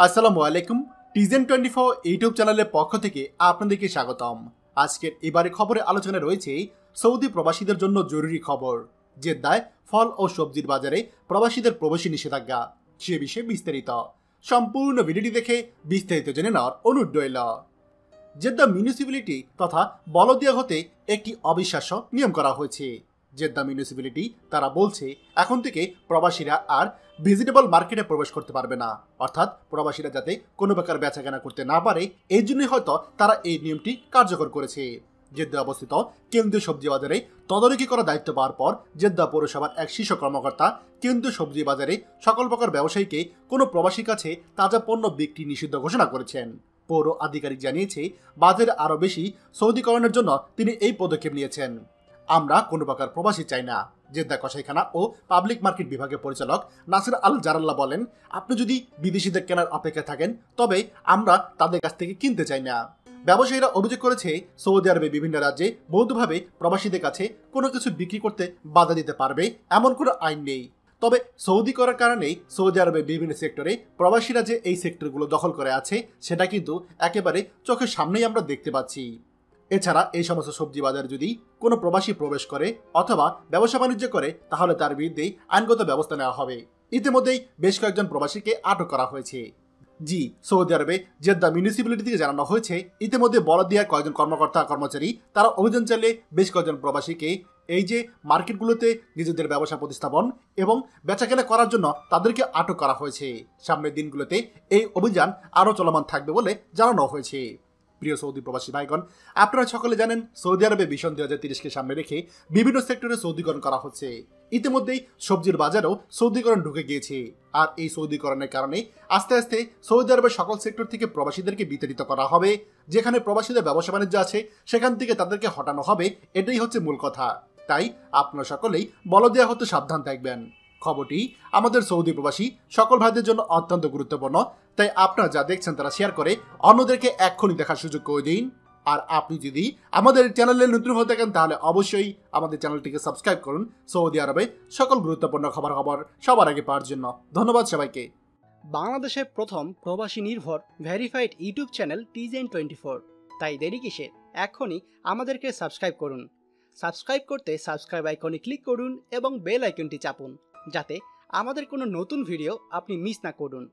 আসসালামু আলাইকুম। টিজেন 24 ইউটিউব চ্যানেলের পক্ষ থেকে আপনাদেরকে স্বাগতম। আজকের এবারে খবরে আলোচনা রয়েছে সৌদি প্রবাসীদের জন্য জরুরি খবর। জেদ্দায় ফল ও সবজির বাজারে প্রবাসীদের প্রবেশী নিষেধাজ্ঞা, সে বিষয়ে বিস্তারিত। সম্পূর্ণ ভিডিওটি দেখে বিস্তারিত জেনে নেওয়ার অনুরোধ রইল। জেদ্দা মিউনিসিপ্যালিটি তথা বলদিয়া হতে একটি অবিশ্বাস্য নিয়ম করা হয়েছে। জেদ্দা মিউনিসিপ্যালিটি তারা বলছে এখন থেকে প্রবাসীরা আর ভেজিটেবল মার্কেটে প্রবেশ করতে পারবে না, অর্থাৎ প্রবাসীরা যাতে কোনো প্রকার বেচাকেনা করতে না পারে এই জন্যই হয়তো তারা এই নিয়মটি কার্যকর করেছে। জেদ্দা অবস্থিত কেন্দ্রীয় সবজি বাজারে তদারকি করার দায়িত্ব পাওয়ার পর জেদ্দা পৌরসভার এক শীর্ষ কর্মকর্তা কেন্দ্রীয় সবজি বাজারে সকল প্রকার ব্যবসায়ীকে কোনো প্রবাসীর কাছে তাজা পণ্য বিক্রি নিষিদ্ধ ঘোষণা করেছেন। পৌর আধিকারিক জানিয়েছে বাজারে আরও বেশি সৌদিকরণের জন্য তিনি এই পদক্ষেপ নিয়েছেন। আমরা কোনো প্রকার প্রবাসী চাই না, জেদ্দা কসাইখানা ও পাবলিক মার্কেট বিভাগের পরিচালক নাসির আল জারাল্লাহ বলেন। আপনি যদি বিদেশিদের কেনার অপেক্ষায় থাকেন তবে আমরা তাদের কাছ থেকে কিনতে চাই না। ব্যবসায়ীরা অভিযোগ করেছে সৌদি আরবে বিভিন্ন রাজ্যে বৈধভাবে প্রবাসীদের কাছে কোনো কিছু বিক্রি করতে বাধা দিতে পারবে এমন কোনো আইন নেই। তবে সৌদি করার কারণেই সৌদি আরবের বিভিন্ন সেক্টরে প্রবাসীরা যে এই সেক্টরগুলো দখল করে আছে সেটা কিন্তু একেবারে চোখের সামনেই আমরা দেখতে পাচ্ছি। এছাড়া এই সমস্ত সবজি বাজারে যদি কোনো প্রবাসী প্রবেশ করে অথবা ব্যবসা বাণিজ্য করে তাহলে তার বিরুদ্ধে আইনগত ব্যবস্থা নেওয়া হবে। ইতিমধ্যেই বেশ কয়েকজন প্রবাসীকে আটক করা হয়েছে। সৌদি আরবে জেদ্দা মিউনিসিপ্যালিটি থেকে জানানো হয়েছে ইতিমধ্যে বলদিয়ার কয়েকজন কর্মকর্তা কর্মচারী তারা অভিযান চালিয়ে বেশ কয়েকজন প্রবাসীকে এই যে মার্কেটগুলোতে নিজেদের ব্যবসা প্রতিস্থাপন এবং বেচাকেনা করার জন্য তাদেরকে আটক করা হয়েছে। সামনের দিনগুলোতে এই অভিযান আরও চলমান থাকবে বলে জানানো হয়েছে। প্রিয় সৌদি প্রবাসী ভাইগণ, আপনারা সকলে জানেন সৌদি আরবে ভিশন 2030কে সামনে রেখে বিভিন্ন সেক্টরে সৌদিকরণ করা হচ্ছে। ইতিমধ্যেই সবজির বাজারেও সৌদিকরণ ঢুকে গিয়েছে। আর এই সৌদিকরণের কারণে আস্তে আস্তে সৌদি আরবের সকল সেক্টর থেকে প্রবাসীদেরকে বিতাড়িত করা হবে। যেখানে প্রবাসীদের ব্যবসা বাণিজ্য আছে সেখান থেকে তাদেরকে হটানো হবে, এটাই হচ্ছে মূল কথা। তাই আপনারা সকলেই বলদিয়া হতে সাবধান থাকবেন। খবরটি আমাদের সৌদি প্রবাসী সকল ভাইদের জন্য অত্যন্ত গুরুত্বপূর্ণ, তাই আপনারা যা দেখছেন তারা শেয়ার করে অন্যদেরকে এক্ষুনি দেখার সুযোগ করে দিন। আর আপনি যদি আমাদের চ্যানেলে নতুন হয়ে থাকেন তাহলে অবশ্যই আমাদের চ্যানেলটিকে সাবস্ক্রাইব করুন সৌদি আরবে সকল গুরুত্বপূর্ণ খবর সবার আগে পাওয়ার জন্য। ধন্যবাদ সবাইকে। বাংলাদেশের প্রথম প্রবাসী নির্ভর ভেরিফাইড ইউটিউব চ্যানেল TJN24, তাই দেরি কিসে, এখনই আমাদেরকে সাবস্ক্রাইব করুন। সাবস্ক্রাইব করতে সাবস্ক্রাইব আইকনে ক্লিক করুন এবং বেল আইকনটি চাপুন যাতে আমাদের কোনো নতুন ভিডিও আপনি মিস না করুন।